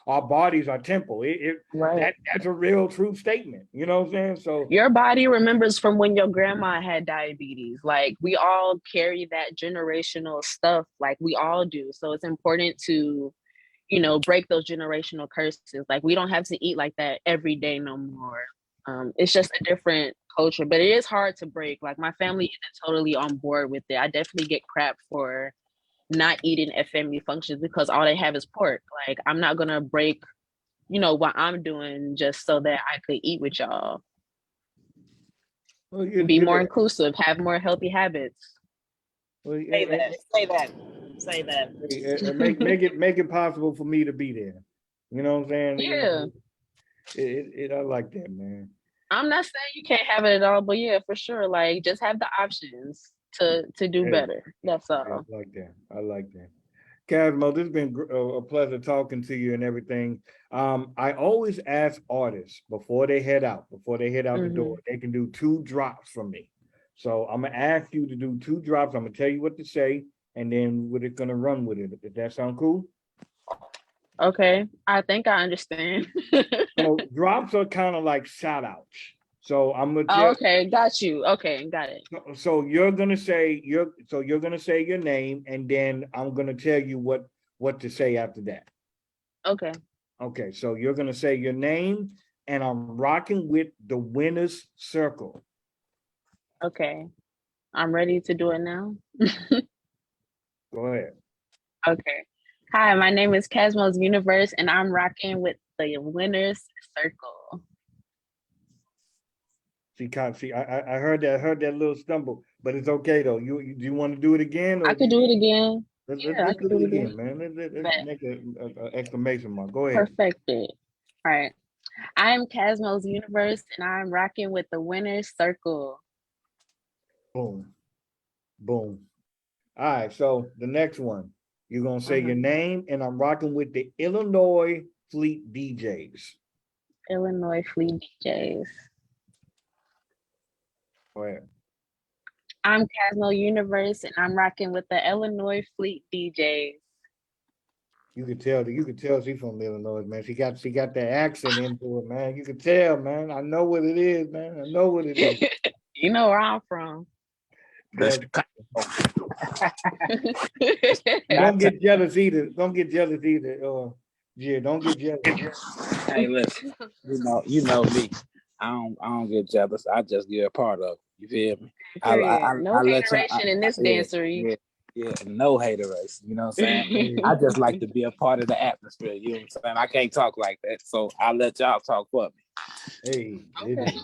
our bodies are temple. That's a real true statement. You know what I'm saying? So your body remembers from when your grandma had diabetes. Like we all carry that generational stuff, like we all do. So it's important to break those generational curses. Like we don't have to eat like that every day no more. It's just a different culture, but it is hard to break. Like my family isn't totally on board with it. I definitely get crap for not eating at family functions because all they have is pork. Like I'm not gonna break, what I'm doing just so that I could eat with y'all. Well, be more inclusive, have more healthy habits. Well, Say that. Make it possible for me to be there. You know what I'm saying? Yeah. I like that, man. I'm not saying you can't have it at all, but yeah, for sure. Like just have the options to do better. That's all. I like that. Kazmo, this has been a pleasure talking to you and everything. I always ask artists before they head out the door, they can do 2 drops from me. So I'm gonna ask you to do 2 drops. I'm gonna tell you what to say, and then we're gonna run with it. If that sound cool? Okay, I think I understand. So drops are kind of like shout outs. So I'm gonna okay, got you. Okay, got it. So you're gonna say your name, and then I'm gonna tell you what to say after that. Okay. Okay, so you're gonna say your name, and I'm rocking with the winner's circle. Okay, I'm ready to do it now. Go ahead. Okay. Hi, my name is Kazmo's Universe, and I'm rocking with the winner's circle. I heard that little stumble, but it's okay though. Do you want to do it again? I could do it again. Let's do it again, man. Let's make an exclamation mark. Go ahead. Perfected. All right. I'm Kazmo's Universe, and I'm rocking with the winner's circle. Boom. Boom. All right, so the next one, you're going to say your name, and I'm rocking with the Illinois Fleet DJs. Illinois Fleet DJs. Go ahead. I'm Kazmo Universe, and I'm rocking with the Illinois Fleet DJs. You could tell she's from Illinois, man. She got that accent into it, man. You could tell, man. I know what it is, man. I know what it is. You know where I'm from. Don't get jealous either. Don't get jealous. Hey, listen. You know me. I don't get jealous. I just get a part of it. You feel me? No hateration in this dancery. Yeah, no hateration. You know what I'm saying? I just like to be a part of the atmosphere. You know what I'm saying? I can't talk like that, so I'll let y'all talk for me. Hey, okay.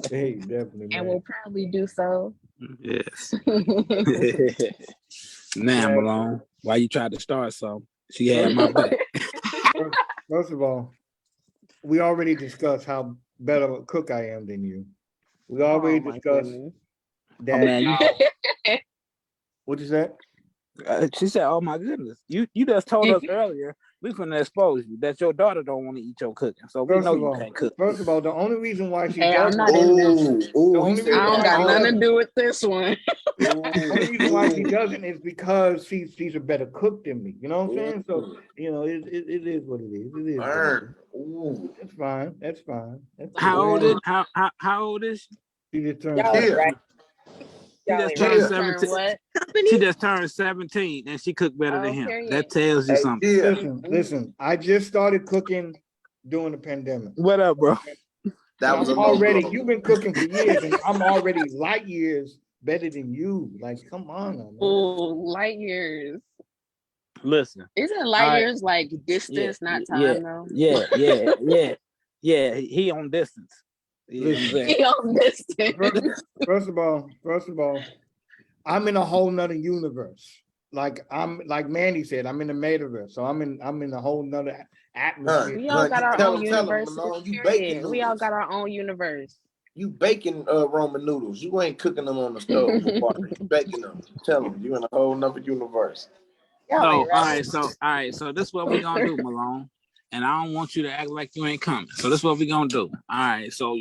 Hey, definitely. And we'll probably do so. Yes. Now, Malone, why you tried to start some? She had my back. First of all, we already discussed how better a cook I am than you. We already discussed that. Oh, man, What you said? She said, "Oh my goodness, you just told us earlier we finna expose you that your daughter don't want to eat your cooking. So we know you can't cook. First of all, the only reason why she Hey, I'm doesn't, not in this. the only reason I don't why got she nothing to doesn't, do with this one. the only reason why she doesn't is because she's a better cook than me. You know what I'm saying? So you know, it is what it is. It is. What it is. That's fine. That's fine. That's How old is how old is she? She just turned. Y'all ain't right. She Y'all just ain't turned right. 17. What? She just turned 17 and she cooked better than him. Period. That tells you something. Listen. I just started cooking during the pandemic. What up, bro? That was already. You've been cooking for years, and I'm already light years better than you. Like, come on, now, man. Oh, light years. Listen. Isn't light years like distance, not time though? Yeah. He on distance. He on distance. First of all, I'm in a whole nother universe. Like I'm like Mandy said, I'm in the metaverse. So I'm in a whole nother atmosphere. We all got our own universe. We all got our own universe. You baking Roman noodles. You ain't cooking them on the stove. You baking them. Tell them you in a whole nother universe. All right. So this is what we gonna do, Malone. And I don't want you to act like you ain't coming. So this is what we gonna do. All right. So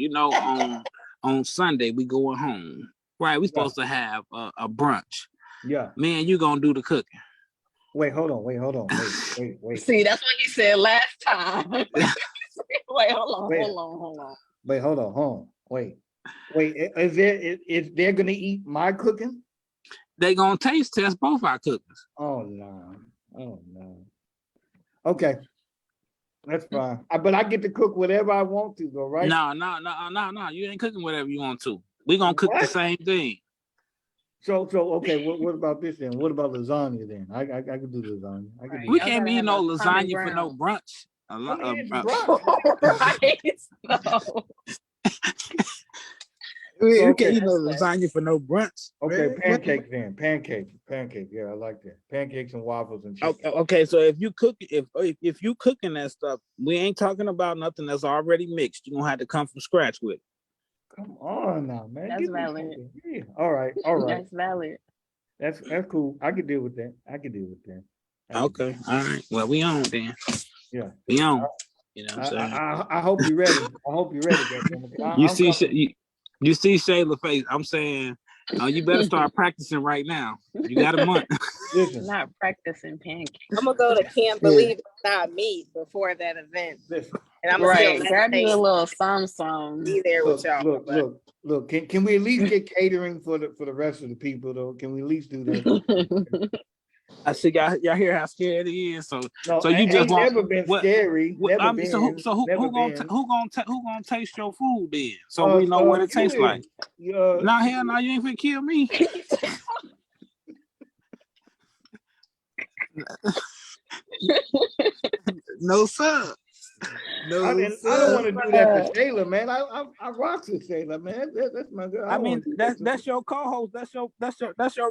on Sunday we going home. Right. We supposed to have a brunch. Yeah. Me and you gonna do the cooking. Wait, hold on. Wait. See, that's what he said last time. Wait, hold on. Wait, hold on. Wait. Is there gonna eat my cooking? They gonna taste test both our cookings. Oh no. Okay. That's fine. But I get to cook whatever I want to, though, right? No. You ain't cooking whatever you want to. We gonna cook the same thing. So okay. What about this then? What about lasagna then? I could do lasagna. We can't be no lasagna for no brunch. We can't eat no lasagna for no brunch. Okay, pancakes then. Pancakes. Yeah, I like that. Pancakes and waffles and chicken. Okay, so if you cooking that stuff, we ain't talking about nothing that's already mixed. You're gonna have to come from scratch with it. Come on now, man. That's valid. Yeah. All right. That's valid. That's cool. I could deal with that. Okay. All right. Well, we on then. Yeah. We on. You know what I'm saying? I hope you're ready. You see Shayla's face. I'm saying, you better start practicing right now. You got a month. Listen. Not practicing pancakes. I'm gonna go to Can't Believe It's Not Me before that event. Listen. And I'm gonna grab you a little some. Be there with y'all. Look. Can we at least get catering for the rest of the people though? Can we at least do that? I see y'all hear how scared he is. So you ain't just never been scary. Who gonna taste your food then? So we know what it tastes like. Nah, hell no, you ain't finna kill me. No sir. No, I don't want to do that to Shayla, man. I rock with Shayla, man. That's my girl. I mean, that's your co-host. That's your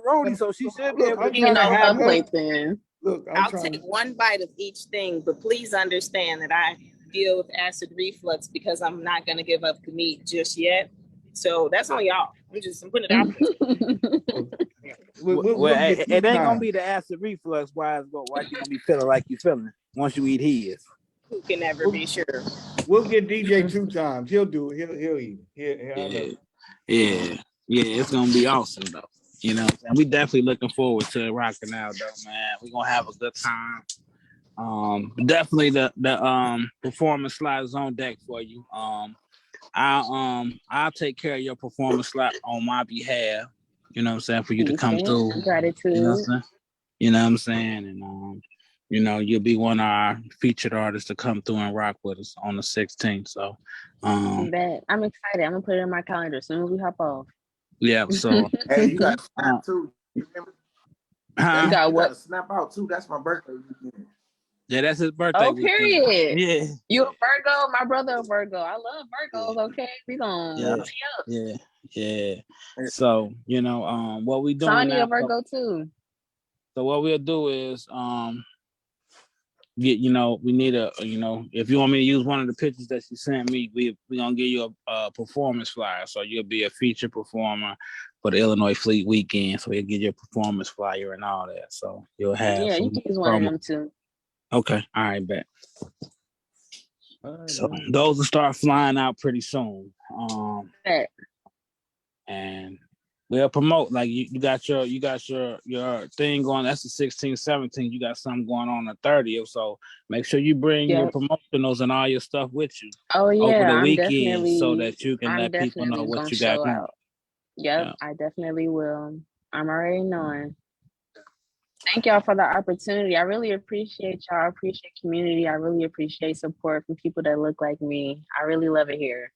roadie. So she should be able to have her plate then. Look, I'll take one bite of each thing, but please understand that I deal with acid reflux because I'm not going to give up the meat just yet. So that's on y'all. I'm putting it out there. It ain't gonna be the acid reflux. Why you gonna be feeling like you feeling once you eat his? Who can never be sure? We'll get DJ 2 times. He'll do it. He'll eat it. Yeah. It's gonna be awesome though. You know, and we definitely looking forward to rocking out though, man. We're gonna have a good time. Definitely the performance slot is on deck for you. I'll take care of your performance slot on my behalf. You know what I'm saying, for you to come through. Gratitude. You know what I'm saying? And you'll be one of our featured artists to come through and rock with us on the 16th. So I'm excited. I'm gonna put it in my calendar as soon as we hop off. Yeah, so hey, you got snap too. You got what? Snap out too. That's my birthday weekend. Yeah, that's his birthday. Oh, period. Yeah. You a Virgo? My brother a Virgo. I love Virgos. Okay, we gonna tee up. Yeah. So what we doing Sonny now? a Virgo too. So what we'll do is we need if you want me to use one of the pictures that you sent me, we gonna give you a performance flyer. So you'll be a featured performer for the Illinois Fleet Weekend. So we'll give you a performance flyer and all that. So you'll have you can use one of them too. Okay. All right, bet. All right, So man. those will start flying out pretty soon. And we'll promote, like you got your thing going. That's the 16th, 17th. You got something going on the 30th. So make sure you bring your promotionals and all your stuff with you. Oh yeah, over the I'm weekend, so definitely, that you can I'm let people know definitely what gonna you got show going. out. Yep, Yeah. I definitely will. I'm already knowing. Thank y'all for the opportunity. I really appreciate y'all. I appreciate community. I really appreciate support from people that look like me. I really love it here.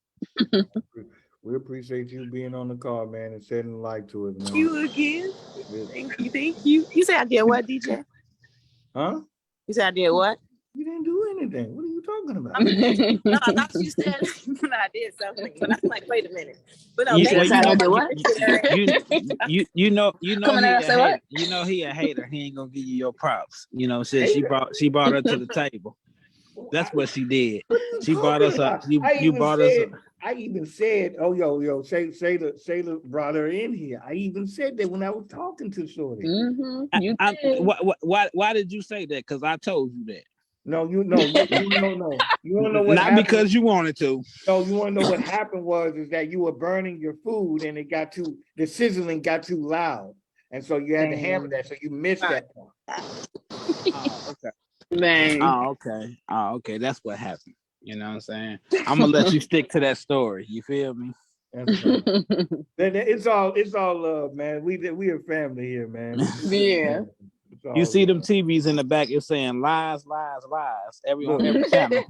We appreciate you being on the call, man, and shedding light to it, man. Thank you again. Thank you. You said I did what, DJ? Huh? You said I did what? You didn't do anything. What are you talking about? No, I thought you said I did something, but I'm like, wait a minute. But no, You, thank well, you you know, so much. you know Coming he out, a say hater. what? You know he a hater. He ain't gonna give you your props. You know, she brought her to the table. That's what she did. She brought us up. You brought us up. I even said, oh yo, Shayla brought her in here. I even said that when I was talking to Shorty. You did. Why did you say that? Because I told you that. No, you don't know. You want to know what Not happened? because you wanted to. No, you want to know what happened is that you were burning your food and the sizzling got too loud. And so you had to hammer that. So you missed that part. Oh, okay. Dang. Oh, okay. That's what happened. You know what I'm saying? I'm gonna let you stick to that story. You feel me? It's all love, man. We a family here, man. Yeah. You see them TVs in the back, it's saying lies, lies, lies. On every channel.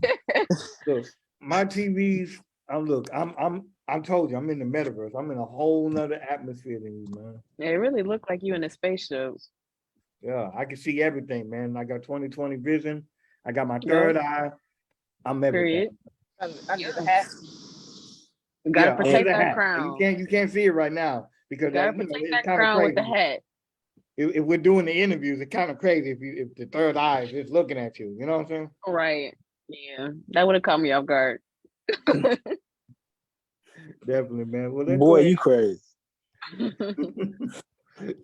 Look, my TVs, I told you, I'm in the metaverse. I'm in a whole nother atmosphere than you, man. It really looked like you in a spaceship. Yeah, I can see everything, man. I got 20/20 vision. I got my third eye. I'm everything. Under the hat. You gotta protect that crown. You can't see it right now because it's kind of crazy. With the hat. If we're doing the interviews, it's kind of crazy if the third eye is just looking at you. You know what I'm saying? Right. Yeah, that would have caught me off guard. Definitely, man. Well, boy, you crazy.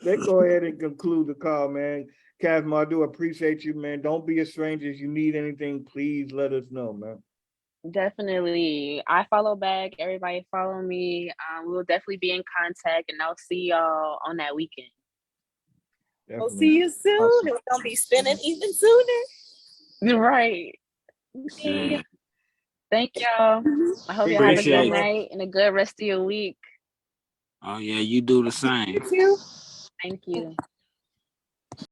Let's go ahead and conclude the call, man. Kazmo, I do appreciate you, man. Don't be a stranger. If you need anything, please let us know, man. Definitely. I follow back. Everybody follow me. We'll definitely be in contact, and I'll see y'all on that weekend. Definitely. We'll see you soon. Awesome. We're gonna be spinning even sooner. Right. Yeah. Thank y'all. I hope y'all have a good night and a good rest of your week. Oh yeah, you do the same. You too. Thank you.